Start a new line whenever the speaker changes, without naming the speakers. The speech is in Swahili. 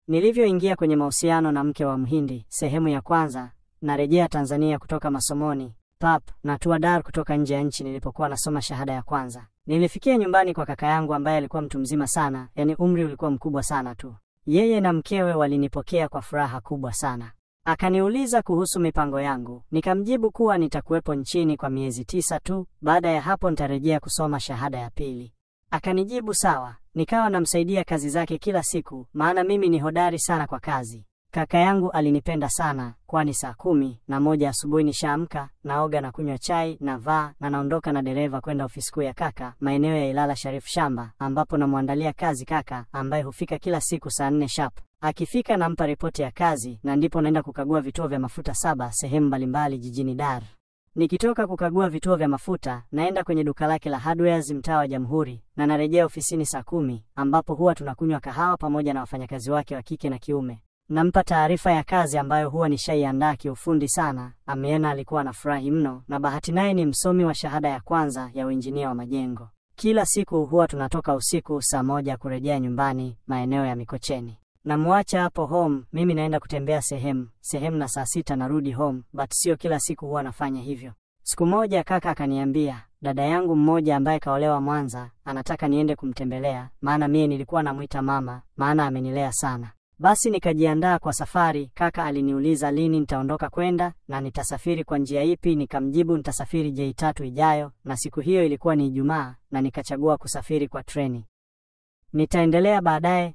Nilivyoingia kwenye mahusiano na mke wa Mhindi, sehemu ya kwanza. Narejea Tanzania kutoka masomoni, pap, na tua Dar kutoka nje ya nchi nilipokuwa nasoma shahada ya kwanza. Nilifikia nyumbani kwa kaka yangu ambaye alikuwa mtu mzima sana, yani umri ulikuwa mkubwa sana tu. Yeye na mkewe walinipokea kwa furaha kubwa sana. Akaniuliza kuhusu mipango yangu. Nikamjibu kuwa nitakuwepo nchini kwa miezi 9 tu, baada ya hapo nitarejea kusoma shahada ya pili. Akanijibu sawa. Nikawa namsaidia kazi zake kila siku, maana mimi ni hodari sana kwa kazi. Kaka yangu alinipenda sana, kwani saa 11 asubuhi nishaamka, naoga na kunywa chai, navaa na naondoka na dereva kwenda ofisi kuu ya kaka, maeneo ya Ilala Sharif Shamba, ambapo namwandalia kazi kaka ambaye hufika kila siku saa 4 sharp. Akifika nampa ripoti ya kazi na ndipo naenda kukagua vituo vya mafuta 7 sehemu mbalimbali jijini Dar. Nikitoka kukagua vituo vya mafuta, naenda kwenye duka lake la hardwares mtaa wa Jamhuri na narejea ofisini saa 10, ambapo huwa tunakunywa kahawa pamoja na wafanyakazi wake wa kike na kiume. Nampa taarifa ya kazi ambayo huwa nishaiandaa kiufundi sana. Ameona alikuwa anafurahi mno, na bahati naye ni msomi wa shahada ya kwanza ya uinjinia wa majengo. Kila siku huwa tunatoka usiku saa 1 kurejea nyumbani maeneo ya Mikocheni. Namuacha hapo home, mimi naenda kutembea sehemu na saa 6 narudi home, but sio kila siku huwa nafanya hivyo. Siku moja kaka akaniambia, dada yangu mmoja ambaye kaolewa Mwanza, anataka niende kumtembelea, maana mie nilikuwa namuita mama, maana amenilea sana. Basi nikajiandaa kwa safari. Kaka aliniuliza lini nitaondoka kwenda na nitasafiri kwa njia ipi. Nikamjibu nitasafiri J3 ijayo, na siku hiyo ilikuwa ni Ijumaa, na nikachagua kusafiri kwa treni. Nitaendelea baadaye